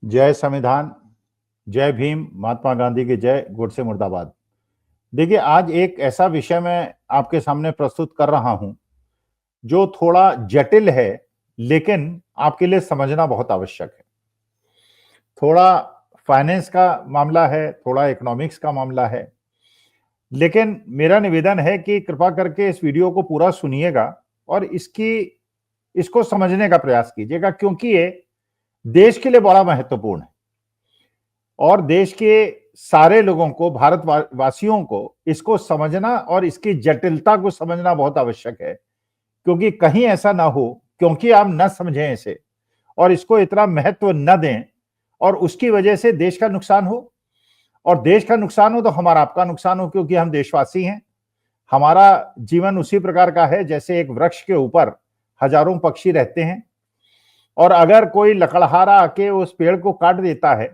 जय संविधान, जय भीम, महात्मा गांधी की जय, गोडसे मुर्दाबाद। देखिए, आज एक ऐसा विषय मैं आपके सामने प्रस्तुत कर रहा हूं जो थोड़ा जटिल है, लेकिन आपके लिए समझना बहुत आवश्यक है। थोड़ा फाइनेंस का मामला है, थोड़ा इकोनॉमिक्स का मामला है, लेकिन मेरा निवेदन है कि कृपा करके इस वीडियो को पूरा सुनिएगा और इसको समझने का प्रयास कीजिएगा, क्योंकि ये देश के लिए बड़ा महत्वपूर्ण है और देश के सारे लोगों को, भारतवासियों को इसको समझना और इसकी जटिलता को समझना बहुत आवश्यक है। क्योंकि कहीं ऐसा ना हो, क्योंकि आप न समझें इसे और इसको इतना महत्व न दें और उसकी वजह से देश का नुकसान हो, और देश का नुकसान हो तो हमारा आपका नुकसान हो, क्योंकि हम देशवासी हैं। हमारा जीवन उसी प्रकार का है जैसे एक वृक्ष के ऊपर हजारों पक्षी रहते हैं, और अगर कोई लकड़हारा आके उस पेड़ को काट देता है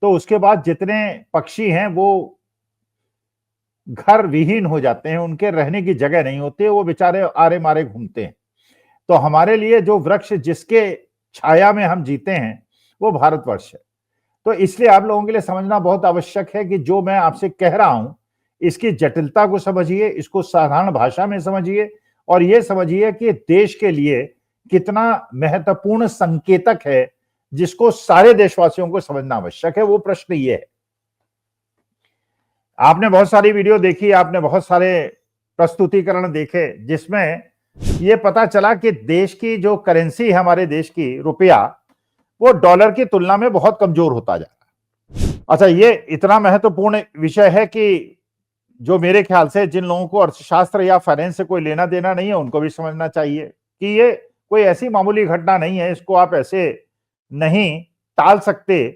तो उसके बाद जितने पक्षी हैं वो घर विहीन हो जाते हैं, उनके रहने की जगह नहीं होती, वो बेचारे आरे मारे घूमते हैं। तो हमारे लिए जो वृक्ष जिसके छाया में हम जीते हैं वो भारतवर्ष है। तो इसलिए आप लोगों के लिए समझना बहुत आवश्यक है कि जो मैं आपसे कह रहा हूं इसकी जटिलता को समझिए, इसको साधारण भाषा में समझिए और ये समझिए कि देश के लिए कितना महत्वपूर्ण संकेतक है जिसको सारे देशवासियों को समझना आवश्यक है। वो प्रश्न ये है, आपने बहुत सारी वीडियो देखी, आपने बहुत सारे प्रस्तुतिकरण देखे जिसमें ये पता चला कि देश की जो करेंसी है, हमारे देश की रुपया, वो डॉलर की तुलना में बहुत कमजोर होता जा रहा है। अच्छा, ये इतना महत्वपूर्ण विषय है कि जो मेरे ख्याल से जिन लोगों को अर्थशास्त्र या फाइनेंस से कोई लेना देना नहीं है उनको भी समझना चाहिए कि ये कोई ऐसी मामूली घटना नहीं है, इसको आप ऐसे नहीं टाल सकते।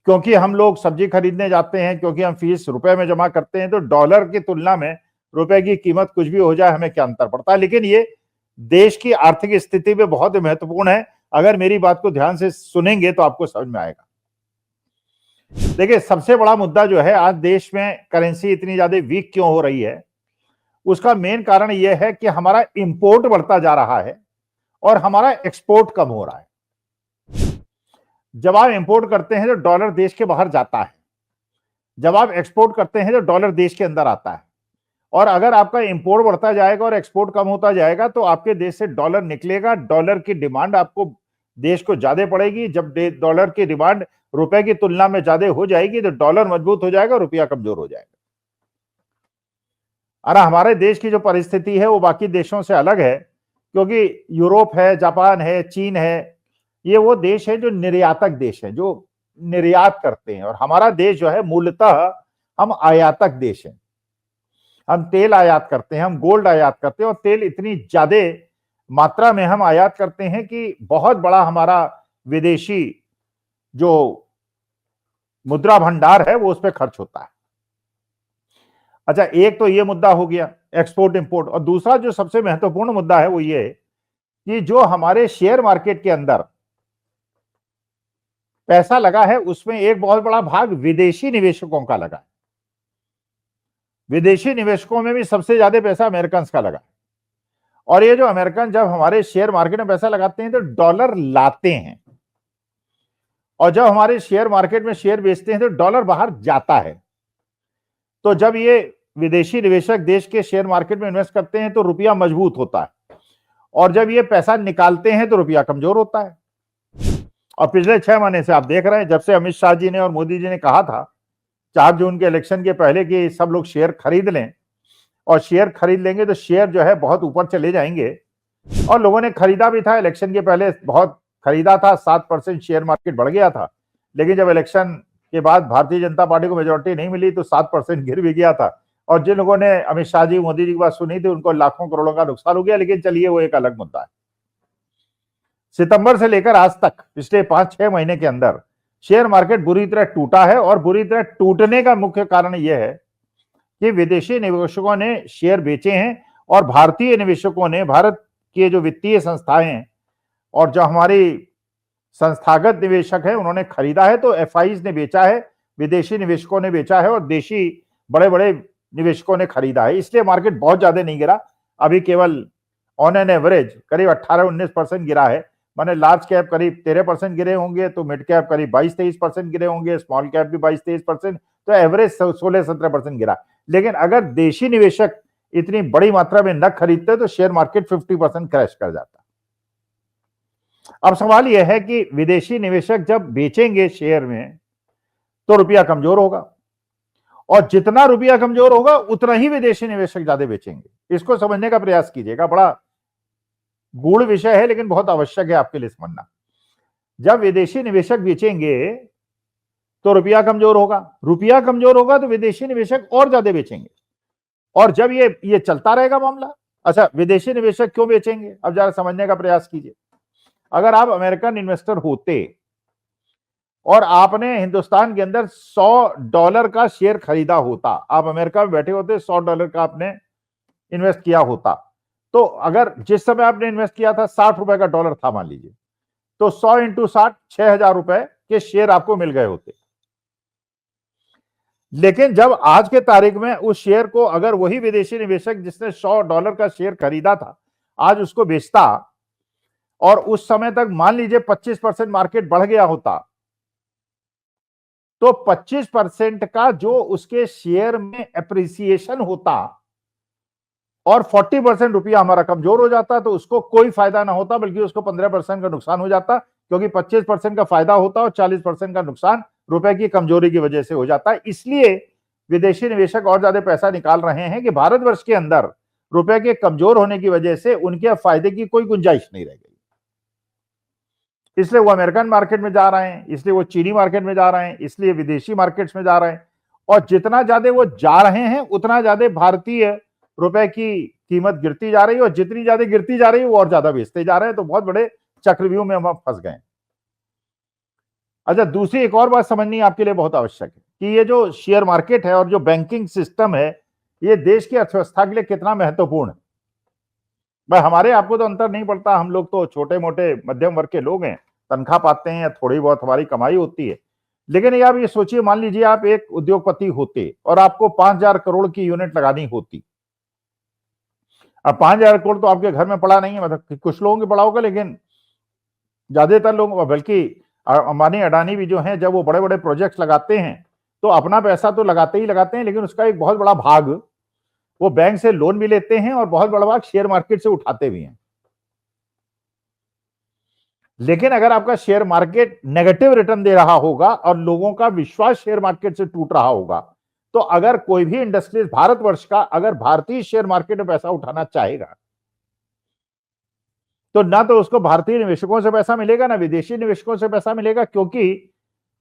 क्योंकि हम लोग सब्जी खरीदने जाते हैं, क्योंकि हम फीस रुपए में जमा करते हैं, तो डॉलर की तुलना में रुपए की कीमत कुछ भी हो जाए हमें क्या अंतर पड़ता है। लेकिन ये देश की आर्थिक स्थिति में बहुत महत्वपूर्ण है। अगर मेरी बात को ध्यान से सुनेंगे तो आपको समझ में आएगा। देखिए, सबसे बड़ा मुद्दा जो है, आज देश में करेंसी इतनी ज्यादा वीक क्यों हो रही है, उसका मेन कारण यह है कि हमारा इंपोर्ट बढ़ता जा रहा है और हमारा एक्सपोर्ट कम हो रहा है। जब आप इंपोर्ट करते हैं तो डॉलर देश के बाहर जाता है, जब आप एक्सपोर्ट करते हैं तो डॉलर देश के अंदर आता है। और अगर आपका इंपोर्ट बढ़ता जाएगा और एक्सपोर्ट कम होता जाएगा तो आपके देश से डॉलर निकलेगा, डॉलर की डिमांड आपको देश को ज्यादा पड़ेगी। जब डॉलर की डिमांड रुपए की तुलना में ज्यादा हो जाएगी तो डॉलर मजबूत हो जाएगा, रुपया कमजोर हो जाएगा। अरे, हमारे देश की जो परिस्थिति है वो बाकी देशों से अलग है, क्योंकि यूरोप है, जापान है, चीन है, ये वो देश है जो निर्यातक देश है, जो निर्यात करते हैं। और हमारा देश जो है मूलतः हम आयातक देश है। हम तेल आयात करते हैं, हम गोल्ड आयात करते हैं, और तेल इतनी ज्यादा मात्रा में हम आयात करते हैं कि बहुत बड़ा हमारा विदेशी जो मुद्रा भंडार है वो उस पर खर्च होता है। अच्छा, एक तो ये मुद्दा हो गया एक्सपोर्ट इंपोर्ट, और दूसरा जो सबसे महत्वपूर्ण मुद्दा है वो ये कि जो हमारे शेयर मार्केट के अंदर पैसा लगा है उसमें एक बहुत बड़ा भाग विदेशी निवेशकों का लगा है। विदेशी निवेशकों में भी सबसे ज्यादा पैसा अमेरिकन का लगा है। और ये जो अमेरिकन जब हमारे शेयर मार्केट में पैसा लगाते हैं तो डॉलर लाते हैं, और जब हमारे शेयर मार्केट में शेयर बेचते हैं तो डॉलर बाहर जाता है। तो जब ये विदेशी निवेशक देश के शेयर मार्केट में इन्वेस्ट करते हैं तो रुपया मजबूत होता है, और जब ये पैसा निकालते हैं तो रुपया कमजोर होता है। और पिछले 6 महीने से आप देख रहे हैं, जब से अमित शाह जी ने और मोदी जी ने कहा था 4 जून के इलेक्शन के पहले कि सब लोग शेयर खरीद लें, और शेयर खरीद लेंगे तो शेयर जो है बहुत ऊपर चले जाएंगे, और लोगों ने खरीदा भी था। इलेक्शन के पहले बहुत खरीदा था, 7% शेयर मार्केट बढ़ गया था। लेकिन जब इलेक्शन के बाद भारतीय जनता पार्टी को मेजोरिटी नहीं मिली तो 7% गिर भी गया था। और जिन लोगों ने अमित शाह जी, मोदी जी की बात सुनी थी उनको लाखों करोड़ों का नुकसान हो गया। लेकिन चलिए, वो एक अलग मुद्दा है। सितंबर से लेकर आज तक पिछले 5-6 महीने के अंदर शेयर मार्केट बुरी तरह टूटा है, और बुरी तरह टूटने का मुख्य कारण यह है कि विदेशी निवेशकों ने शेयर बेचे हैं और भारतीय निवेशकों ने, भारत के जो वित्तीय संस्थाएं हैं और जो हमारी संस्थागत निवेशक है, उन्होंने खरीदा है। तो एफआईज ने बेचा है, विदेशी निवेशकों ने बेचा है, और देशी बड़े बड़े निवेशकों ने खरीदा है। इसलिए मार्केट बहुत ज्यादा नहीं गिरा, अभी केवल ऑन एन एवरेज करीब 18-19% गिरा है। माने लार्ज कैप करीब 13% गिरे होंगे, तो मिड कैप करीब 22-23% गिरे होंगे, स्मॉल कैप भी 22-23%, तो एवरेज 16-17% गिरा। लेकिन अगर देशी निवेशक इतनी बड़ी मात्रा में न खरीदते तो शेयर मार्केट 50% क्रैश कर जाता। अब सवाल यह है कि विदेशी निवेशक जब बेचेंगे शेयर में तो रुपया कमजोर होगा, और जितना रुपया कमजोर होगा उतना ही विदेशी निवेशक ज्यादा बेचेंगे। इसको समझने का प्रयास कीजिएगा, बड़ा गूढ़ विषय है लेकिन बहुत आवश्यक है आपके लिए समझना। जब विदेशी निवेशक बेचेंगे तो रुपया कमजोर होगा, रुपया कमजोर होगा तो विदेशी निवेशक और ज्यादा बेचेंगे, और जब ये चलता रहेगा मामला। अच्छा, विदेशी निवेशक क्यों बेचेंगे, अब जरा समझने का प्रयास कीजिए। अगर आप अमेरिकन इन्वेस्टर होते और आपने हिंदुस्तान के अंदर $100 का शेयर खरीदा होता, आप अमेरिका में बैठे होते, $100 का आपने इन्वेस्ट किया होता, तो अगर जिस समय आपने इन्वेस्ट किया था ₹60 का डॉलर था मान लीजिए, तो 100 × 60 ₹6,000 के शेयर आपको मिल गए होते। लेकिन जब आज के तारीख में उस शेयर को अगर वही विदेशी निवेशक जिसने $100 का शेयर खरीदा था आज उसको बेचता, और उस समय तक मान लीजिए 25% मार्केट बढ़ गया होता, तो 25% का जो उसके शेयर में एप्रिसिएशन होता और 40% रुपया हमारा कमजोर हो जाता, तो उसको कोई फायदा ना होता बल्कि उसको 15% का नुकसान हो जाता, क्योंकि 25% का फायदा होता और 40% का नुकसान रुपए की कमजोरी की वजह से हो जाता है। इसलिए विदेशी निवेशक और ज्यादा पैसा निकाल रहे हैं कि भारतवर्ष के अंदर रुपए के कमजोर होने की वजह से उनके फायदे की कोई गुंजाइश नहीं रह गई। इसलिए वो अमेरिकन मार्केट में जा रहे हैं, इसलिए वो चीनी मार्केट में जा रहे हैं, इसलिए विदेशी मार्केट्स में जा रहे हैं, और जितना ज्यादा वो जा रहे हैं उतना ज्यादा भारतीय रुपए की कीमत गिरती जा रही है, और जितनी ज्यादा गिरती जा रही है वो और ज्यादा बेचते जा रहे हैं। तो बहुत बड़े चक्रव्यूह में हम फंस गए। अच्छा, दूसरी एक और बात समझनी आपके लिए बहुत आवश्यक है कि ये जो शेयर मार्केट है और जो बैंकिंग सिस्टम है, ये देश की अर्थव्यवस्था के लिए कितना महत्वपूर्ण है। भाई हमारे आपको तो अंतर नहीं पड़ता, हम लोग तो छोटे मोटे मध्यम वर्ग के लोग हैं, तनख्वाह पाते हैं, थोड़ी बहुत हमारी कमाई होती है। लेकिन आप ये सोचिए, मान लीजिए आप एक उद्योगपति होते और आपको 5,000 करोड़ की यूनिट लगानी होती। अब 5,000 करोड़ तो आपके घर में पड़ा नहीं है, मतलब कुछ लोगों के पड़ा होगा, लेकिन ज्यादातर लोग, बल्कि अंबानी अडानी भी जो हैं, जब वो बड़े बड़े प्रोजेक्ट्स लगाते हैं तो अपना पैसा तो लगाते ही लगाते हैं, लेकिन उसका एक बहुत बड़ा भाग वो बैंक से लोन भी लेते हैं और बहुत बड़ा भाग शेयर मार्केट से उठाते भी हैं। लेकिन अगर आपका शेयर मार्केट नेगेटिव रिटर्न दे रहा होगा और लोगों का विश्वास शेयर मार्केट से टूट रहा होगा, तो अगर कोई भी इंडस्ट्री भारतवर्ष का अगर भारतीय शेयर मार्केट में पैसा उठाना चाहेगा तो ना तो उसको भारतीय निवेशकों से पैसा मिलेगा ना विदेशी निवेशकों से पैसा मिलेगा, क्योंकि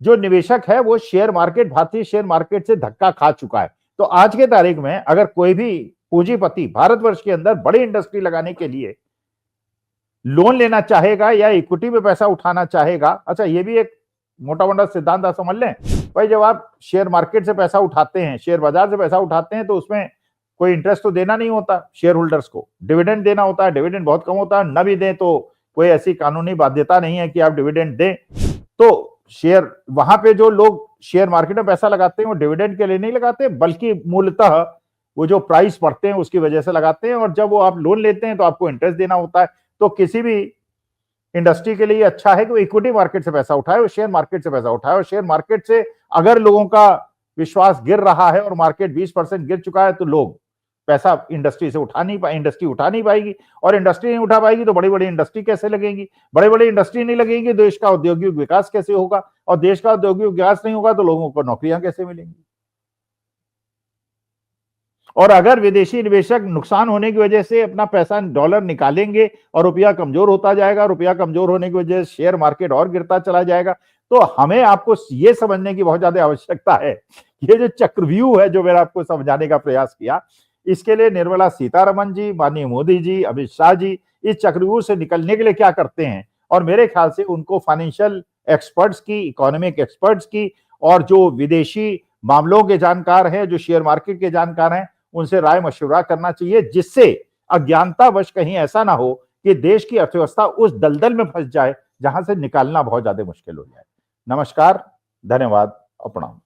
जो निवेशक है वो शेयर मार्केट, भारतीय शेयर मार्केट से धक्का खा चुका है। तो आज के तारीख में अगर कोई भी पूंजीपति भारतवर्ष के अंदर बड़ी इंडस्ट्री लगाने के लिए लोन लेना चाहेगा या इक्विटी में पैसा उठाना चाहेगा, अच्छा ये भी एक मोटा मोटा सिद्धांत आप समझ लें भाई, जब आप शेयर मार्केट से पैसा उठाते हैं, शेयर बाजार से पैसा उठाते हैं, तो उसमें कोई इंटरेस्ट तो देना नहीं होता, शेयर होल्डर्स को डिविडेंड देना होता है। डिविडेंड बहुत कम होता है, न भी दें तो कोई ऐसी कानूनी बाध्यता नहीं है कि आप डिविडेंड दें। तो शेयर, वहां पे जो लोग शेयर मार्केट में पैसा लगाते हैं वो डिविडेंड के लिए नहीं लगाते, बल्कि मूलतः वो जो प्राइस बढ़ते हैं उसकी वजह से लगाते हैं। और जब वो आप लोन लेते हैं तो आपको इंटरेस्ट देना होता है। तो किसी भी इंडस्ट्री के लिए अच्छा है कि वो इक्विटी मार्केट से पैसा उठाए, वो शेयर मार्केट से पैसा उठाए। और शेयर मार्केट से अगर लोगों का विश्वास गिर रहा है और मार्केट 20% गिर चुका है, तो लोग पैसा इंडस्ट्री से इंडस्ट्री उठा नहीं पाएगी, और इंडस्ट्री नहीं उठा पाएगी तो बड़ी बड़ी इंडस्ट्री कैसे लगेंगी, बड़ी बड़ी इंडस्ट्री नहीं लगेगी, देश का औद्योगिक विकास कैसे होगा, और देश का औद्योगिक विकास नहीं होगा तो लोगों को नौकरियां कैसे मिलेंगी। और अगर विदेशी निवेशक नुकसान होने की वजह से अपना पैसा डॉलर निकालेंगे और रुपया कमजोर होता जाएगा, रुपया कमजोर होने की वजह से शेयर मार्केट और गिरता चला जाएगा, तो हमें आपको ये समझने की बहुत ज्यादा आवश्यकता है। ये जो चक्रव्यूह है जो मैंने आपको समझाने का प्रयास किया, इसके लिए निर्मला सीतारमण जी, माननीय मोदी जी, अमित शाह जी इस चक्रव्यूह से निकलने के लिए क्या करते हैं, और मेरे ख्याल से उनको फाइनेंशियल एक्सपर्ट्स की, इकोनॉमिक एक्सपर्ट्स की, और जो विदेशी मामलों के जानकार हैं, जो शेयर मार्केट के जानकार हैं, उनसे राय मशवरा करना चाहिए, जिससे अज्ञानतावश कहीं ऐसा ना हो कि देश की अर्थव्यवस्था उस दलदल में फंस जाए जहां से निकालना बहुत ज्यादा मुश्किल हो जाए। नमस्कार, धन्यवाद और प्रणाम।